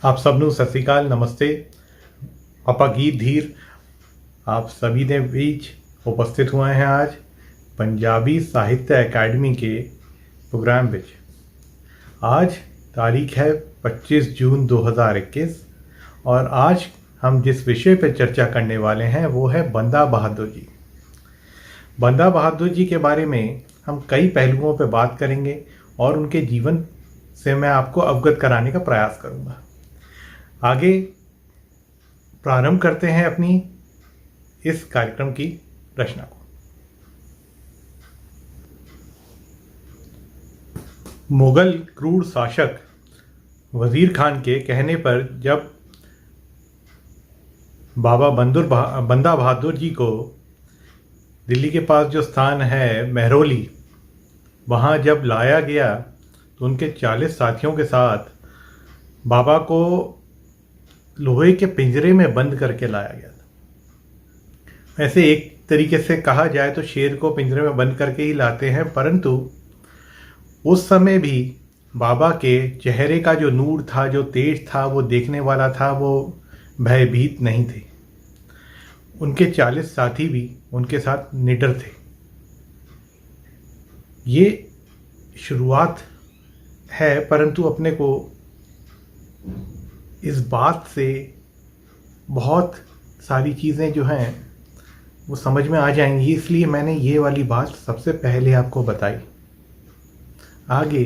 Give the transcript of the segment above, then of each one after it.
आप सब ਨੂੰ ਸਤਿ ਸ੍ਰੀ ਅਕਾਲ नमस्ते। आपा गीत धीर आप सभी ने बीच उपस्थित हुए हैं आज पंजाबी साहित्य अकादमी के प्रोग्राम विच। आज तारीख है 25 जून 2021 और आज हम जिस विषय पर चर्चा करने वाले हैं वो है बंदा बहादुर जी। बंदा बहादुर जी के बारे में हम कई पहलुओं पर बात करेंगे और उनके जीवन से मैं आपको अवगत कराने का प्रयास करूंगा। आगे प्रारंभ करते हैं अपनी इस कार्यक्रम की रचना को। मुगल क्रूर शासक वजीर खान के कहने पर जब बाबा बंदा बहादुर जी को दिल्ली के पास जो स्थान है महरौली, वहाँ जब लाया गया तो उनके 40 साथियों के साथ बाबा को लोहे के पिंजरे में बंद करके लाया गया था। ऐसे एक तरीके से कहा जाए तो शेर को पिंजरे में बंद करके ही लाते हैं, परंतु उस समय भी बाबा के चेहरे का जो नूर था, जो तेज था, वो देखने वाला था, वो भयभीत नहीं थे। उनके 40 साथी भी उनके साथ निडर थे। ये शुरुआत है, परंतु अपने को इस बात से बहुत सारी चीज़ें जो हैं वो समझ में आ जाएंगी, इसलिए मैंने ये वाली बात सबसे पहले आपको बताई। आगे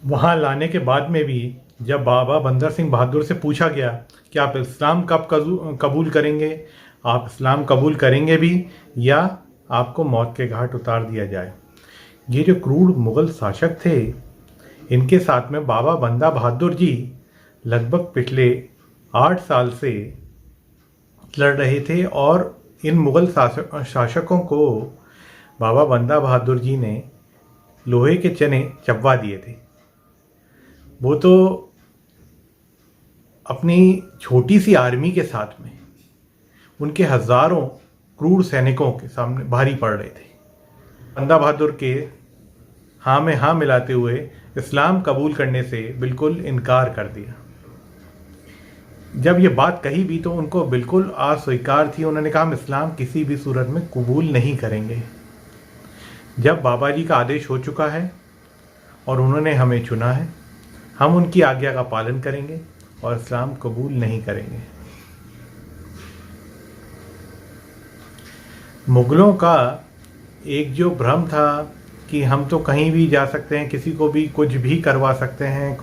वहाँ लाने के बाद में भी जब बाबा बंदर सिंह बहादुर से पूछा गया कि आप इस्लाम कब कबूल करेंगे, आप इस्लाम कबूल करेंगे भी या आपको मौत के घाट उतार दिया जाए। ये जो क्रूर मुग़ल शासक थे, इनके साथ में बाबा बंदा बहादुर जी लगभग पिछले 8 साल से लड़ रहे थे और इन मुग़ल शासकों को बाबा बंदा बहादुर जी ने लोहे के चने चबवा दिए थे। वो तो अपनी छोटी सी आर्मी के साथ में उनके हज़ारों क्रूर सैनिकों के सामने भारी पड़ रहे थे। बंदा बहादुर के हाँ में हाँ मिलाते हुए इस्लाम कबूल करने से बिल्कुल इनकार कर दिया। जब ये बात कही भी तो उनको बिल्कुल अस्वीकार थी। उन्होंने कहा हम इस्लाम किसी भी सूरत में कबूल नहीं करेंगे। जब बाबा जी का आदेश हो चुका है और उन्होंने हमें चुना है, हम उनकी आज्ञा का पालन करेंगे और इस्लाम कबूल नहीं करेंगे। मुग़लों का एक जो भ्रम था कि हम तो कहीं भी जा सकते हैं, किसी को भी कुछ भी करवा सकते हैं,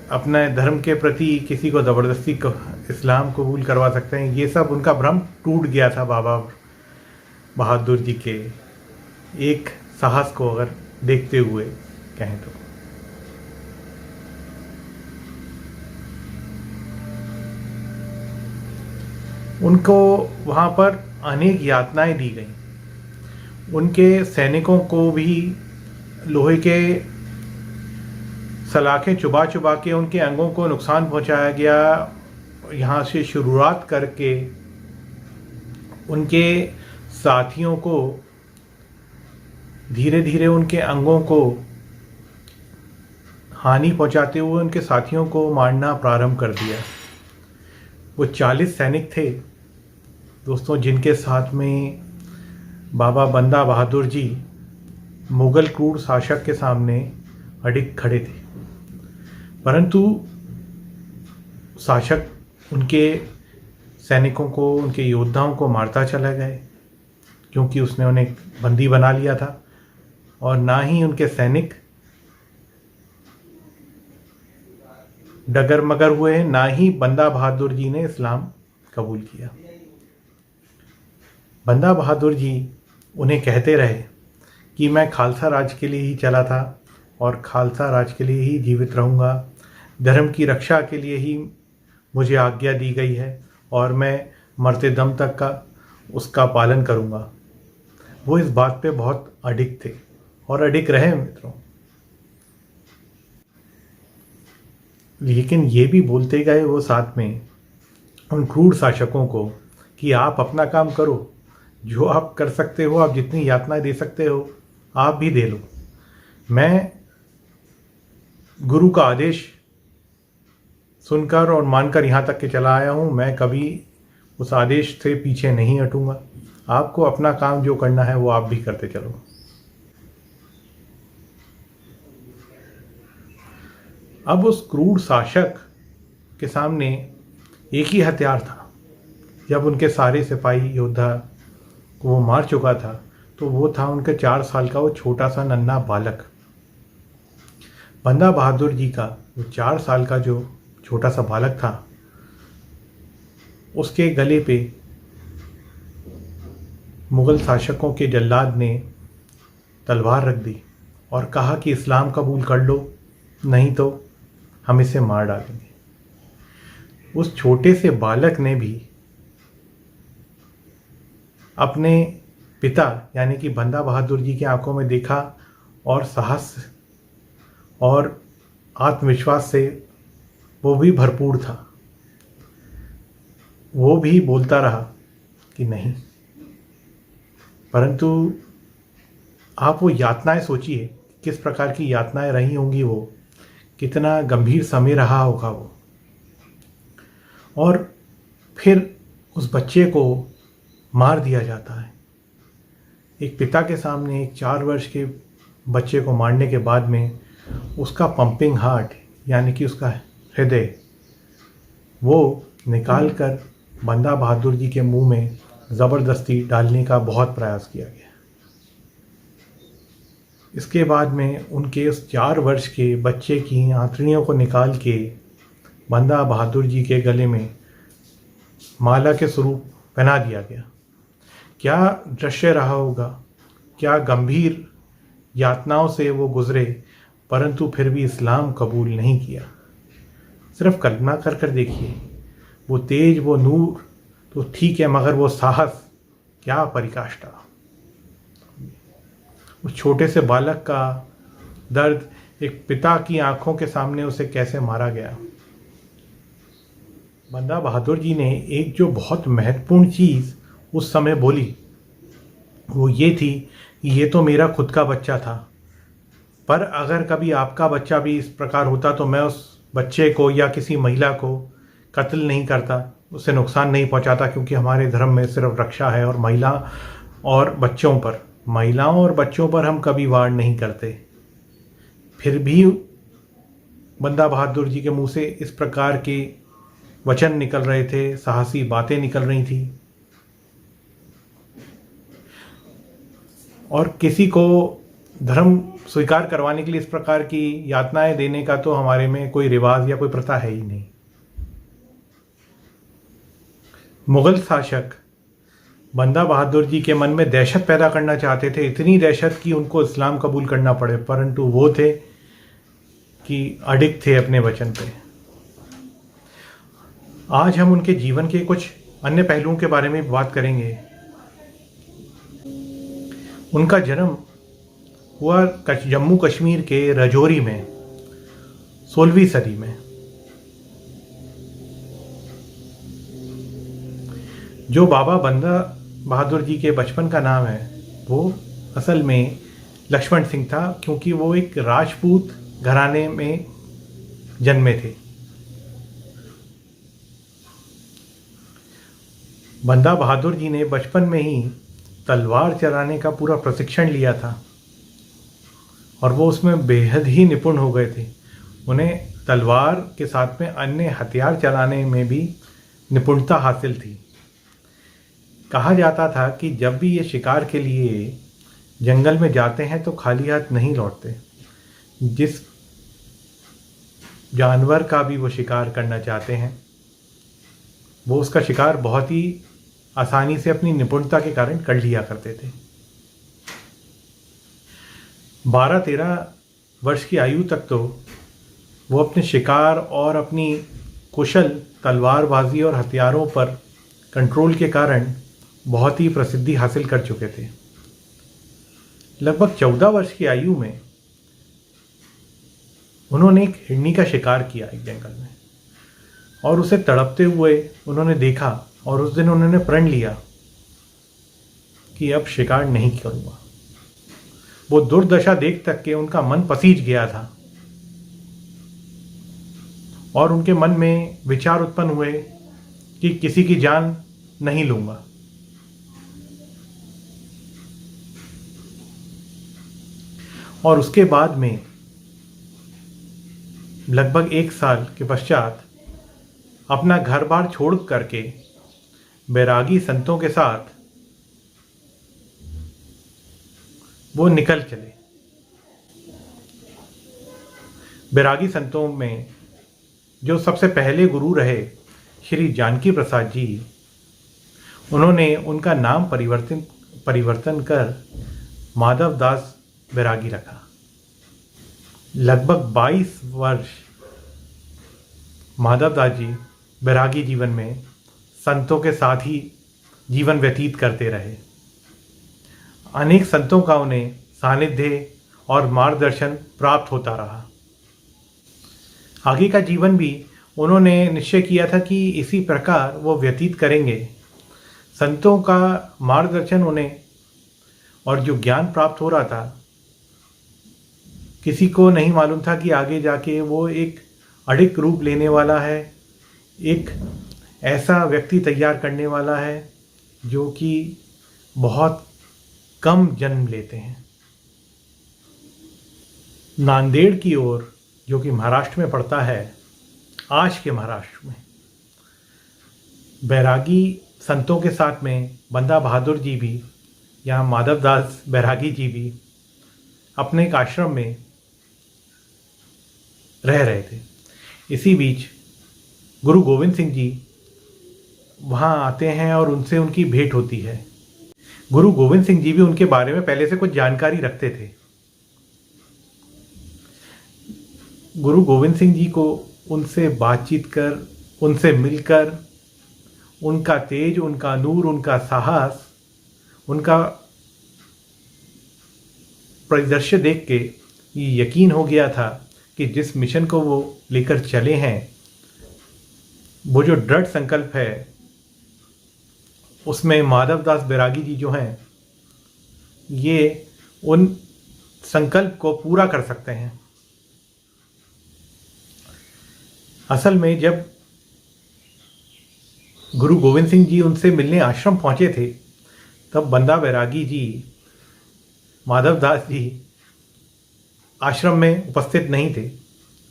अपने धर्म के प्रति किसी को ज़बरदस्ती इस्लाम कबूल करवा सकते हैं, ये सब उनका भ्रम टूट गया था बाबा बहादुर जी के एक साहस को अगर देखते हुए कहें तो। उनको वहाँ पर अनेक यातनाएं दी गई। उनके सैनिकों को भी लोहे के सलाखें चुबा चुबा के उनके अंगों को नुकसान पहुंचाया गया। यहाँ से शुरुआत करके उनके साथियों को धीरे धीरे उनके अंगों को हानि पहुंचाते हुए उनके साथियों को मारना प्रारंभ कर दिया। वो 40 सैनिक थे दोस्तों, जिनके साथ में बाबा बंदा बहादुर जी मुग़ल क्रूर शासक के सामने अडिग खड़े थे, परंतु शासक उनके सैनिकों को, उनके योद्धाओं को मारता चला गया, क्योंकि उसने उन्हें बंदी बना लिया था। और ना ही उनके सैनिक डगर मगर हुए, ना ही बंदा बहादुर जी ने इस्लाम कबूल किया। बंदा बहादुर जी उन्हें कहते रहे कि मैं खालसा राज के लिए ही चला था और खालसा राज के लिए ही जीवित रहूँगा, धर्म की रक्षा के लिए ही मुझे आज्ञा दी गई है और मैं मरते दम तक का उसका पालन करूँगा। वो इस बात पे बहुत अडिग थे और अडिग रहे मित्रों। लेकिन ये भी बोलते गए वो साथ में उन क्रूर शासकों को कि आप अपना काम करो, जो आप कर सकते हो, आप जितनी यातनाएं दे सकते हो आप भी दे लो। मैं गुरु का आदेश सुनकर और मानकर यहाँ तक के चला आया हूँ। मैं कभी उस आदेश से पीछे नहीं हटूँगा। आपको अपना काम जो करना है वो आप भी करते चलो। अब उस क्रूर शासक के सामने एक ही हथियार था। जब उनके सारे सिपाही योद्धा को वो मार चुका था तो वो था उनके 4 साल का वो छोटा सा नन्हा बालक। बंदा बहादुर जी का वो 4 साल का जो छोटा सा बालक था, उसके गले पे मुग़ल शासकों के जल्लाद ने तलवार रख दी और कहा कि इस्लाम कबूल कर लो, नहीं तो हम इसे मार डालेंगे। उस छोटे से बालक ने भी अपने पिता यानी कि बंदा बहादुर जी की आंखों में देखा और साहस और आत्मविश्वास से वो भी भरपूर था। वो भी बोलता रहा कि नहीं, परंतु आप वो यातनाएं सोचिए, किस प्रकार की यातनाएं रही होंगी, वो कितना गंभीर समय रहा होगा वो। और फिर उस बच्चे को मार दिया जाता है। एक पिता के सामने एक 4 वर्ष के बच्चे को मारने के बाद में उसका पंपिंग हार्ट यानी कि उसका हृदय वो निकाल कर बंदा बहादुर जी के मुंह में ज़बरदस्ती डालने का बहुत प्रयास किया गया। इसके बाद में उनके उस 4 वर्ष के बच्चे की आंतड़ियों को निकाल के बंदा बहादुर जी के गले में माला के स्वरूप पहना दिया गया। क्या दृश्य रहा होगा, क्या गंभीर यातनाओं से वो गुजरे, परंतु फिर भी इस्लाम कबूल नहीं किया। सिर्फ कल्पना कर कर देखिए, वो तेज, वो नूर तो ठीक है, मगर वो साहस, क्या पराकाष्ठा। उस छोटे से बालक का दर्द, एक पिता की आंखों के सामने उसे कैसे मारा गया। बंदा बहादुर जी ने एक जो बहुत महत्वपूर्ण चीज़ उस समय बोली वो ये थी कि ये तो मेरा खुद का बच्चा था, पर अगर कभी आपका बच्चा भी इस प्रकार होता तो मैं उस बच्चे को या किसी महिला को कत्ल नहीं करता, उसे नुकसान नहीं पहुंचाता, क्योंकि हमारे धर्म में सिर्फ रक्षा है और महिलाओं और बच्चों पर हम कभी वार नहीं करते। फिर भी बंदा बहादुर जी के मुंह से इस प्रकार के वचन निकल रहे थे, साहसी बातें निकल रही थी। और किसी को धर्म स्वीकार करवाने के लिए इस प्रकार की यातनाएं देने का तो हमारे में कोई रिवाज या कोई प्रथा है ही नहीं। मुगल शासक बंदा बहादुर जी के मन में दहशत पैदा करना चाहते थे, इतनी दहशत कि उनको इस्लाम कबूल करना पड़े, परंतु वो थे कि अडिग थे अपने वचन पे। आज हम उनके जीवन के कुछ अन्य पहलुओं के बारे में बात करेंगे। उनका जन्म हुआ जम्मू कश्मीर के राजौरी में 16वीं सदी में। जो बाबा बंदा बहादुर जी के बचपन का नाम है वो असल में लक्ष्मण सिंह था, क्योंकि वो एक राजपूत घराने में जन्मे थे। बंदा बहादुर जी ने बचपन में ही तलवार चलाने का पूरा प्रशिक्षण लिया था और वो उसमें बेहद ही निपुण हो गए थे। उन्हें तलवार के साथ में अन्य हथियार चलाने में भी निपुणता हासिल थी। कहा जाता था कि जब भी ये शिकार के लिए जंगल में जाते हैं तो खाली हाथ नहीं लौटते। जिस जानवर का भी वो शिकार करना चाहते हैं वो उसका शिकार बहुत ही आसानी से अपनी निपुणता के कारण कर लिया करते थे। 12-13 वर्ष की आयु तक तो वो अपने शिकार और अपनी कुशल तलवारबाजी और हथियारों पर कंट्रोल के कारण बहुत ही प्रसिद्धि हासिल कर चुके थे। लगभग 14 वर्ष की आयु में उन्होंने एक हिरनी का शिकार किया एक जंगल में और उसे तड़पते हुए उन्होंने देखा और उस दिन उन्होंने प्रण लिया कि अब शिकार नहीं करूँगा। वो दुर्दशा देख तक के उनका मन पसीज गया था और उनके मन में विचार उत्पन्न हुए कि किसी की जान नहीं लूँगा। और उसके बाद में लगभग 1 साल के पश्चात अपना घर बार छोड़ करके बैरागी संतों के साथ वो निकल चले। बैरागी संतों में जो सबसे पहले गुरु रहे श्री जानकी प्रसाद जी, उन्होंने उनका नाम परिवर्तन कर माधव दास बैरागी रखा। लगभग 22 वर्ष माधव दास जी बैरागी जीवन में संतों के साथ ही जीवन व्यतीत करते रहे। अनेक संतों का उन्हें सानिध्य और मार्गदर्शन प्राप्त होता रहा। आगे का जीवन भी उन्होंने निश्चय किया था कि इसी प्रकार वो व्यतीत करेंगे। संतों का मार्गदर्शन उन्हें और जो ज्ञान प्राप्त हो रहा था, किसी को नहीं मालूम था कि आगे जाके वो एक अडिग रूप लेने वाला है, एक ऐसा व्यक्ति तैयार करने वाला है जो कि बहुत कम जन्म लेते हैं। नांदेड़ की ओर, जो कि महाराष्ट्र में पड़ता है, आज के महाराष्ट्र में, बैरागी संतों के साथ में बंदा बहादुर जी भी या माधव दास बैरागी जी भी अपने एक आश्रम में रह रहे थे। इसी बीच गुरु गोविंद सिंह जी वहाँ आते हैं और उनसे उनकी भेंट होती है। गुरु गोविंद सिंह जी भी उनके बारे में पहले से कुछ जानकारी रखते थे। गुरु गोविंद सिंह जी को उनसे बातचीत कर, उनसे मिलकर, उनका तेज, उनका नूर, उनका साहस, उनका परिदृश्य देख के ये यकीन हो गया था कि जिस मिशन को वो लेकर चले हैं, वो जो दृढ़ संकल्प है, उसमें माधव दास बैरागी जी जो हैं, ये उन संकल्प को पूरा कर सकते हैं। असल में जब गुरु गोविंद सिंह जी उनसे मिलने आश्रम पहुंचे थे, तब बंदा बैरागी जी, माधव दास जी आश्रम में उपस्थित नहीं थे,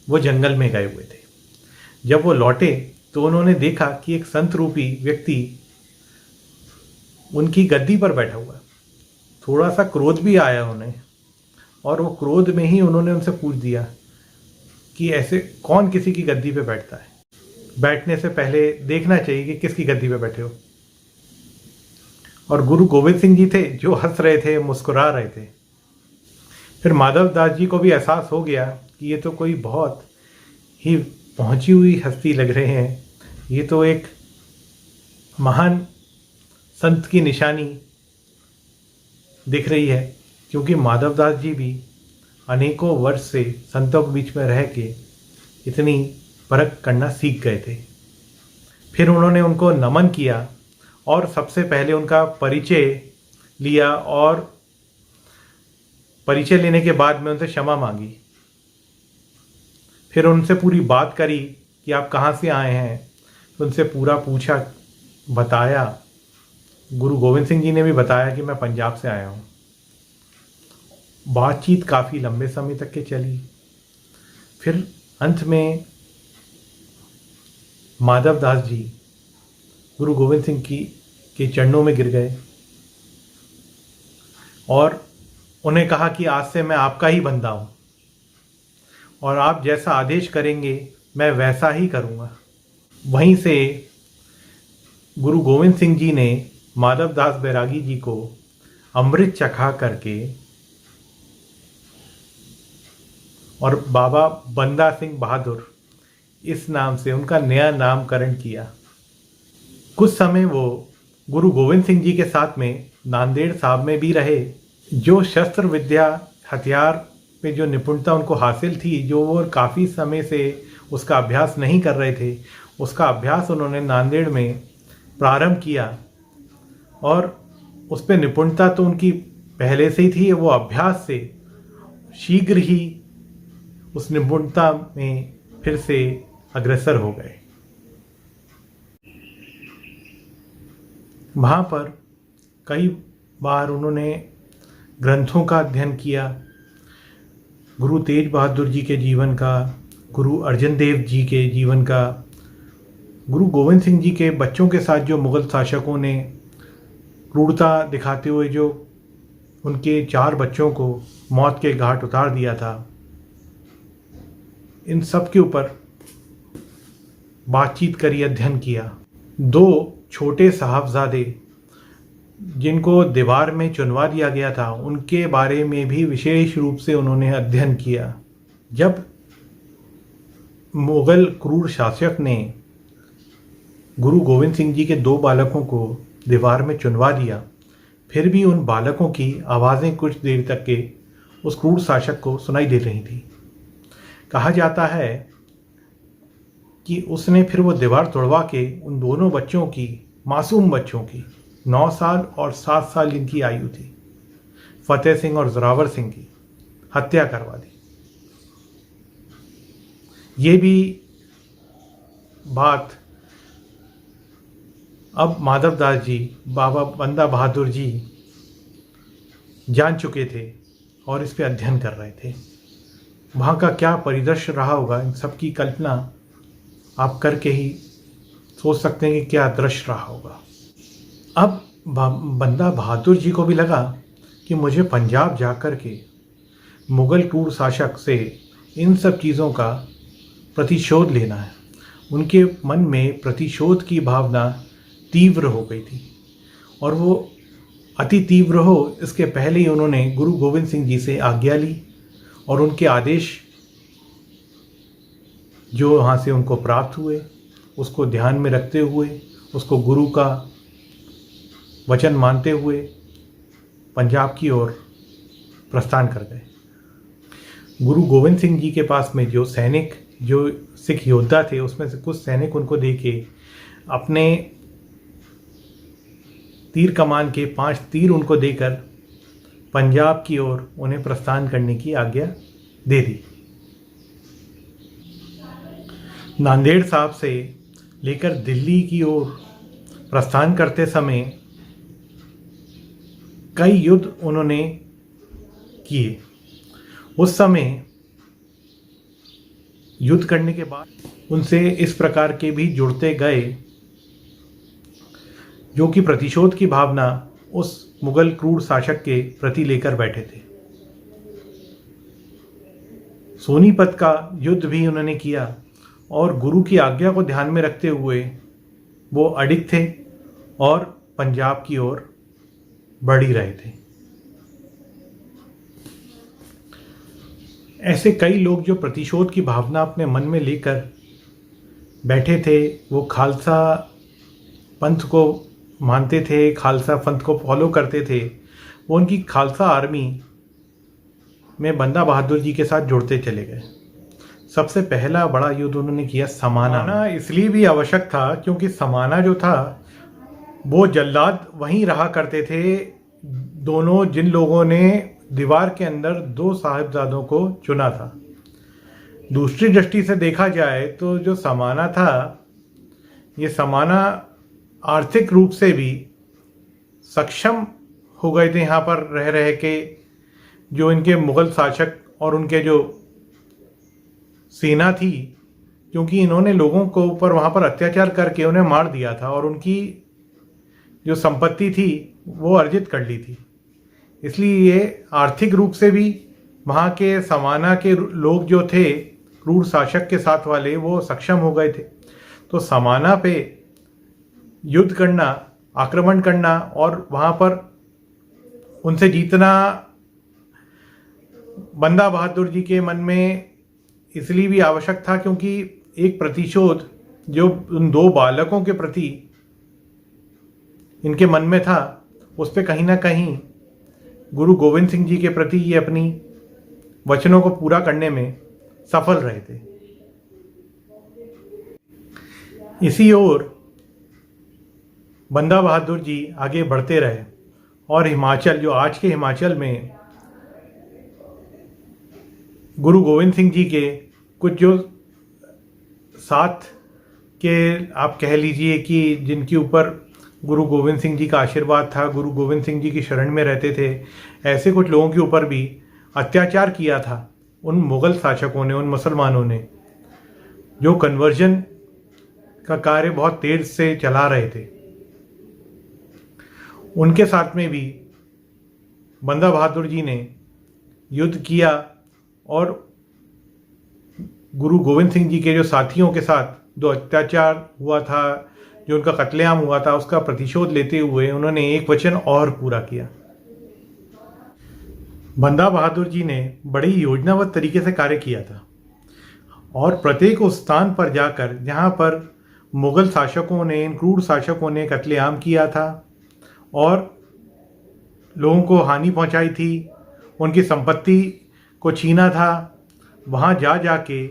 वो जंगल में गए हुए थे। जब वो लौटे तो उन्होंने देखा कि एक संत रूपी व्यक्ति उनकी गद्दी पर बैठा हुआ। थोड़ा सा क्रोध भी आया उन्हें, और वो क्रोध में ही उन्होंने उनसे पूछ दिया कि ऐसे कौन किसी की गद्दी पे बैठता है? बैठने से पहले देखना चाहिए कि किसकी गद्दी पे बैठे हो। और गुरु गोविंद सिंह जी थे जो हंस रहे थे, मुस्कुरा रहे थे। फिर माधव दास जी को भी एहसास हो गया कि ये तो कोई बहुत ही पहुंची हुई हस्ती लग रहे हैं, ये तो एक महान संत की निशानी दिख रही है, क्योंकि माधव दास जी भी अनेकों वर्ष से संतों के बीच में रह के इतनी परख करना सीख गए थे। फिर उन्होंने उनको नमन किया और सबसे पहले उनका परिचय लिया, और परिचय लेने के बाद में उनसे क्षमा मांगी। फिर उनसे पूरी बात करी कि आप कहाँ से आए हैं, तो उनसे पूरा पूछा, बताया। गुरु गोविंद सिंह जी ने भी बताया कि मैं पंजाब से आया हूँ। बातचीत काफ़ी लंबे समय तक के चली। फिर अंत में माधव दास जी गुरु गोविंद सिंह के चरणों में गिर गए और उन्हें कहा कि आज से मैं आपका ही बंदा हूँ और आप जैसा आदेश करेंगे मैं वैसा ही करूँगा। वहीं से गुरु गोविंद सिंह जी ने माधव दास बैरागी जी को अमृत चखा करके और बाबा बंदा सिंह बहादुर इस नाम से उनका नया नामकरण किया। कुछ समय वो गुरु गोविंद सिंह जी के साथ में नांदेड़ साहब में भी रहे। जो शस्त्र विद्या, हथियार पे जो निपुणता उनको हासिल थी, जो वो काफ़ी समय से उसका अभ्यास नहीं कर रहे थे, उसका अभ्यास उन्होंने नांदेड़ में प्रारंभ किया। और उस पर निपुणता तो उनकी पहले से ही थी, वो अभ्यास से शीघ्र ही उस निपुणता में फिर से अग्रसर हो गए। वहाँ पर कई बार उन्होंने ग्रंथों का अध्ययन किया, गुरु तेज बहादुर जी के जीवन का, गुरु अर्जन देव जी के जीवन का, गुरु गोविंद सिंह जी के बच्चों के साथ जो मुग़ल शासकों ने क्रूरता दिखाते हुए जो उनके 4 बच्चों को मौत के घाट उतार दिया था, इन सब के ऊपर बातचीत करी, अध्ययन किया। 2 छोटे साहबजादे जिनको दीवार में चुनवा दिया गया था, उनके बारे में भी विशेष रूप से उन्होंने अध्ययन किया। जब मुग़ल क्रूर शासक ने गुरु गोविंद सिंह जी के 2 बालकों को दीवार में चुनवा दिया, फिर भी उन बालकों की आवाज़ें कुछ देर तक के उस क्रूर शासक को सुनाई दे रही थी। कहा जाता है कि उसने फिर वो दीवार तोड़वा के उन दोनों बच्चों की, मासूम बच्चों की, 9 साल और 7 साल इनकी आयु थी, फतेह सिंह और जोरावर सिंह की हत्या करवा दी। ये भी बात अब माधव दास जी, बाबा बंदा बहादुर जी जान चुके थे और इस पे अध्ययन कर रहे थे। वहाँ का क्या परिदृश्य रहा होगा, इन सब की कल्पना आप करके ही सोच सकते हैं कि क्या दृश्य रहा होगा। अब बंदा बहादुर जी को भी लगा कि मुझे पंजाब जाकर के मुग़ल क्रूर शासक से इन सब चीज़ों का प्रतिशोध लेना है। उनके मन में प्रतिशोध की भावना तीव्र हो गई थी और वो अति तीव्र हो इसके पहले ही उन्होंने गुरु गोविंद सिंह जी से आज्ञा ली और उनके आदेश जो वहाँ से उनको प्राप्त हुए उसको ध्यान में रखते हुए, उसको गुरु का वचन मानते हुए पंजाब की ओर प्रस्थान कर गए। गुरु गोविंद सिंह जी के पास में जो सैनिक, जो सिख योद्धा थे, उसमें से कुछ सैनिक उनको दे के अपने तीर कमान के 5 तीर उनको देकर पंजाब की ओर उन्हें प्रस्थान करने की आज्ञा दे दी। नांदेड़ साहब से लेकर दिल्ली की ओर प्रस्थान करते समय कई युद्ध उन्होंने किए। उस समय युद्ध करने के बाद उनसे इस प्रकार के भी जुड़ते गए जो कि प्रतिशोध की भावना उस मुग़ल क्रूर शासक के प्रति लेकर बैठे थे। सोनीपत का युद्ध भी उन्होंने किया और गुरु की आज्ञा को ध्यान में रखते हुए वो अडिग थे और पंजाब की ओर बढ़ ही रहे थे। ऐसे कई लोग जो प्रतिशोध की भावना अपने मन में लेकर बैठे थे, वो खालसा पंथ को मानते थे, खालसा पंथ को फॉलो करते थे। वो उनकी खालसा आर्मी में बंदा बहादुर जी के साथ जुड़ते चले गए। सबसे पहला बड़ा युद्ध उन्होंने किया समाना। इसलिए भी आवश्यक था क्योंकि समाना जो था वो जल्लाद वहीं रहा करते थे। दोनों जिन लोगों ने दीवार के अंदर 2 साहिबजादों को चुना था। दूसरी दृष्टि से देखा जाए तो जो समाना था, ये समाना आर्थिक रूप से भी सक्षम हो गए थे यहाँ पर रह रह के। जो इनके मुग़ल शासक और उनके जो सेना थी, क्योंकि इन्होंने लोगों को ऊपर वहाँ पर अत्याचार करके उन्हें मार दिया था और उनकी जो संपत्ति थी वो अर्जित कर ली थी, इसलिए ये आर्थिक रूप से भी वहाँ के समाना के लोग जो थे क्रूर शासक के साथ वाले, वो सक्षम हो गए थे। तो समाना पे युद्ध करना, आक्रमण करना और वहाँ पर उनसे जीतना बंदा बहादुर जी के मन में इसलिए भी आवश्यक था क्योंकि एक प्रतिशोध जो उन 2 बालकों के प्रति इनके मन में था, उस पे कहीं ना कहीं गुरु गोविंद सिंह जी के प्रति ये अपनी वचनों को पूरा करने में सफल रहे थे। इसी ओर बंदा बहादुर जी आगे बढ़ते रहे और हिमाचल, जो आज के हिमाचल में गुरु गोविंद सिंह जी के कुछ जो साथ के आप कह लीजिए कि जिनके ऊपर गुरु गोविंद सिंह जी का आशीर्वाद था, गुरु गोविंद सिंह जी की शरण में रहते थे, ऐसे कुछ लोगों के ऊपर भी अत्याचार किया था उन मुग़ल शासकों ने, उन मुसलमानों ने, जो कन्वर्जन का कार्य बहुत तेज से चला रहे थे। उनके साथ में भी बंदा बहादुर जी ने युद्ध किया और गुरु गोविंद सिंह जी के जो साथियों के साथ जो अत्याचार हुआ था, जो उनका कत्लेआम हुआ था, उसका प्रतिशोध लेते हुए उन्होंने एक वचन और पूरा किया। बंदा बहादुर जी ने बड़ी योजनाबद्ध तरीके से कार्य किया था और प्रत्येक उस स्थान पर जाकर जहाँ पर मुग़ल शासकों ने, इन क्रूर शासकों ने कत्लेआम किया था और लोगों को हानि पहुँचाई थी, उनकी संपत्ति को छीना था, वहाँ जाके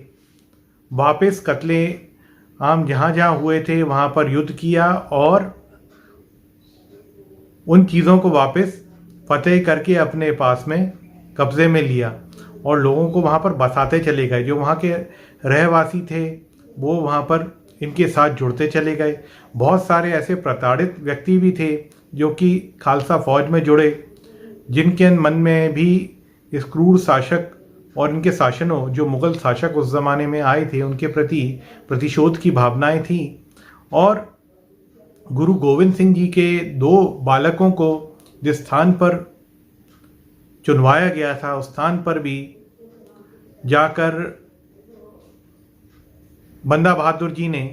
वापस कत्लेआम जहाँ हुए थे वहाँ पर युद्ध किया और उन चीज़ों को वापस फतेह करके अपने पास में कब्ज़े में लिया और लोगों को वहाँ पर बसाते चले गए। जो वहाँ के रहवासी थे वो वहाँ पर इनके साथ जुड़ते चले गए। बहुत सारे ऐसे प्रताड़ित व्यक्ति भी थे जो कि खालसा फ़ौज में जुड़े, जिनके मन में भी इस क्रूर शासक और इनके शासनों, जो मुग़ल शासक उस ज़माने में आए थे, उनके प्रति प्रतिशोध की भावनाएं थी। और गुरु गोविंद सिंह जी के 2 बालकों को जिस स्थान पर चुनवाया गया था, उस स्थान पर भी जाकर बंदा बहादुर जी ने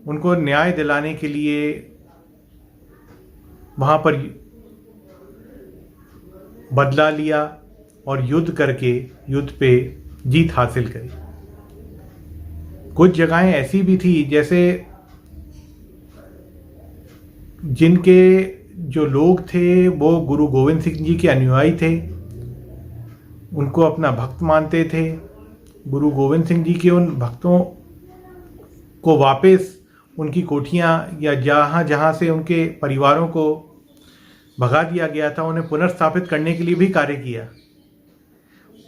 उनको न्याय दिलाने के लिए वहाँ पर बदला लिया और युद्ध करके युद्ध पे जीत हासिल करी। कुछ जगहें ऐसी भी थी जैसे जिनके जो लोग थे वो गुरु गोविंद सिंह जी के अनुयायी थे, उनको अपना भक्त मानते थे। गुरु गोविंद सिंह जी के उन भक्तों को वापस उनकी कोठियाँ या जहाँ जहाँ से उनके परिवारों को भगा दिया गया था, उन्हें पुनर्स्थापित करने के लिए भी कार्य किया।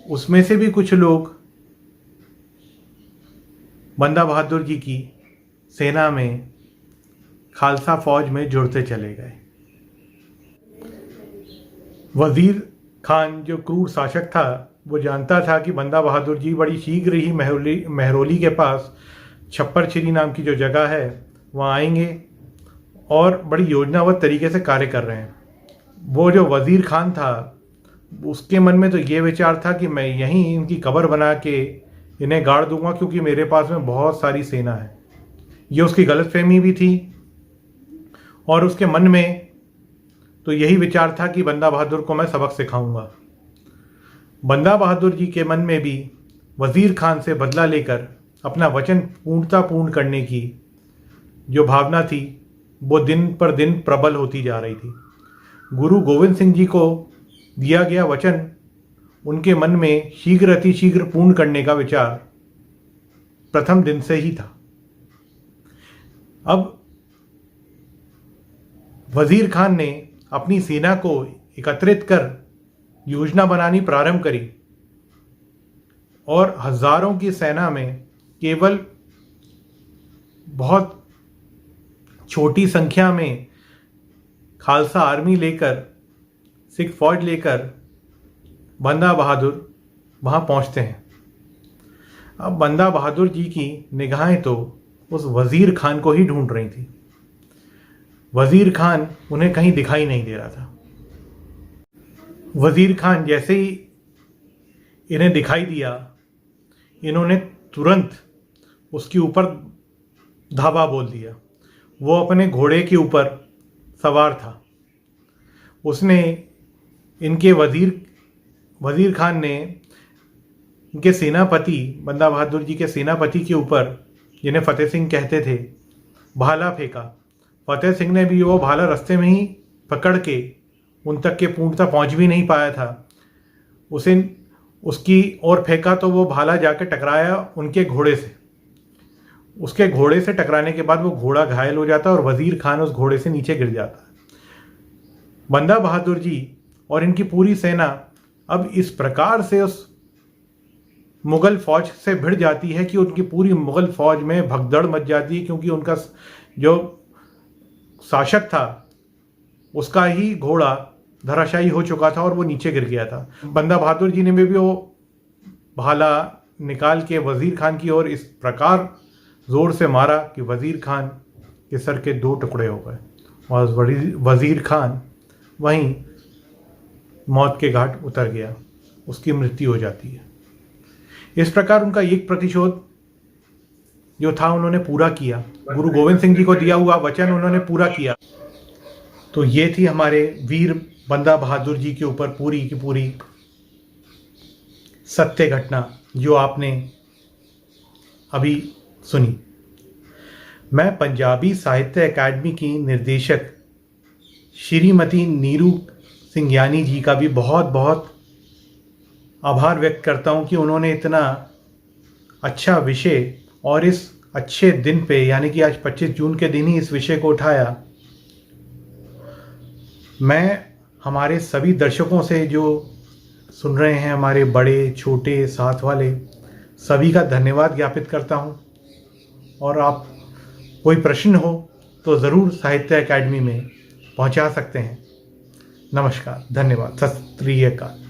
उसमें से भी कुछ लोग बंदा बहादुर जी की सेना में, खालसा फ़ौज में जुड़ते चले गए। वज़ीर खान जो क्रूर शासक था वो जानता था कि बंदा बहादुर जी बड़ी शीघ्र ही महरौली के पास छप्पर छिरी नाम की जो जगह है वहाँ आएंगे और बड़ी योजनाबद्ध तरीके से कार्य कर रहे हैं। वो जो वज़ीर खान था उसके मन में तो ये विचार था कि मैं यहीं इनकी कब्र बना के इन्हें गाड़ दूंगा क्योंकि मेरे पास में बहुत सारी सेना है। ये उसकी गलतफहमी भी थी और उसके मन में तो यही विचार था कि बंदा बहादुर को मैं सबक सिखाऊंगा। बंदा बहादुर जी के मन में भी वज़ीर खान से बदला लेकर अपना वचन पूर्ण करने की जो भावना थी वो दिन पर दिन प्रबल होती जा रही थी। गुरु गोविंद सिंह जी को दिया गया वचन उनके मन में शीघ्र अतिशीघ्र पूर्ण करने का विचार प्रथम दिन से ही था। अब वज़ीर खान ने अपनी सेना को एकत्रित कर योजना बनानी प्रारंभ करी और हजारों की सेना में केवल बहुत छोटी संख्या में खालसा आर्मी लेकर, सिख फौज लेकर बंदा बहादुर वहाँ पहुँचते हैं। अब बंदा बहादुर जी की निगाहें तो उस वज़ीर खान को ही ढूंढ रही थी। वज़ीर खान उन्हें कहीं दिखाई नहीं दे रहा था। वज़ीर खान जैसे ही इन्हें दिखाई दिया, इन्होंने तुरंत उसके ऊपर धावा बोल दिया। वो अपने घोड़े के ऊपर सवार था। उसने इनके वज़ीर खान ने इनके सेनापति, बंदा बहादुर जी के सेनापति के ऊपर, जिन्हें फतेह सिंह कहते थे, भाला फेंका। फतेह सिंह ने भी वो भाला रास्ते में ही पकड़ के उन तक के पूर्णतः पहुंच भी नहीं पाया था, उसे उसकी ओर फेंका तो वो भाला जाकर टकराया उनके घोड़े से। उसके घोड़े से टकराने के बाद वो घोड़ा घायल हो जाता और वज़ीर खान उस घोड़े से नीचे गिर जाता। बंदा बहादुर जी और इनकी पूरी सेना अब इस प्रकार से उस मुग़ल फ़ौज से भिड़ जाती है कि उनकी पूरी मुग़ल फ़ौज में भगदड़ मच जाती है, क्योंकि उनका जो शासक था उसका ही घोड़ा धराशायी हो चुका था और वो नीचे गिर गया था। बंदा बहादुर जी ने भी वो भाला निकाल के वज़ीर खान की ओर इस प्रकार ज़ोर से मारा कि वज़ीर खान के सर के 2 टुकड़े हो गए और वज़ीर खान वहीं मौत के घाट उतर गया, उसकी मृत्यु हो जाती है। इस प्रकार उनका एक प्रतिशोध जो था उन्होंने पूरा किया, गुरु गोविंद सिंह जी को दिया हुआ वचन उन्होंने पूरा किया। तो ये थी हमारे वीर बंदा बहादुर जी के ऊपर पूरी की पूरी सत्य घटना जो आपने अभी सुनी। मैं पंजाबी साहित्य अकादमी की निर्देशक श्रीमती नीरू सिंघियानी जी का भी बहुत बहुत आभार व्यक्त करता हूँ कि उन्होंने इतना अच्छा विषय और इस अच्छे दिन पे, यानी कि आज 25 जून के दिन ही इस विषय को उठाया। मैं हमारे सभी दर्शकों से जो सुन रहे हैं, हमारे बड़े छोटे साथ वाले सभी का धन्यवाद ज्ञापित करता हूँ। और आप कोई प्रश्न हो तो ज़रूर साहित्य अकादमी में पहुँचा सकते हैं। नमस्कार, धन्यवाद, सत श्री अकाल।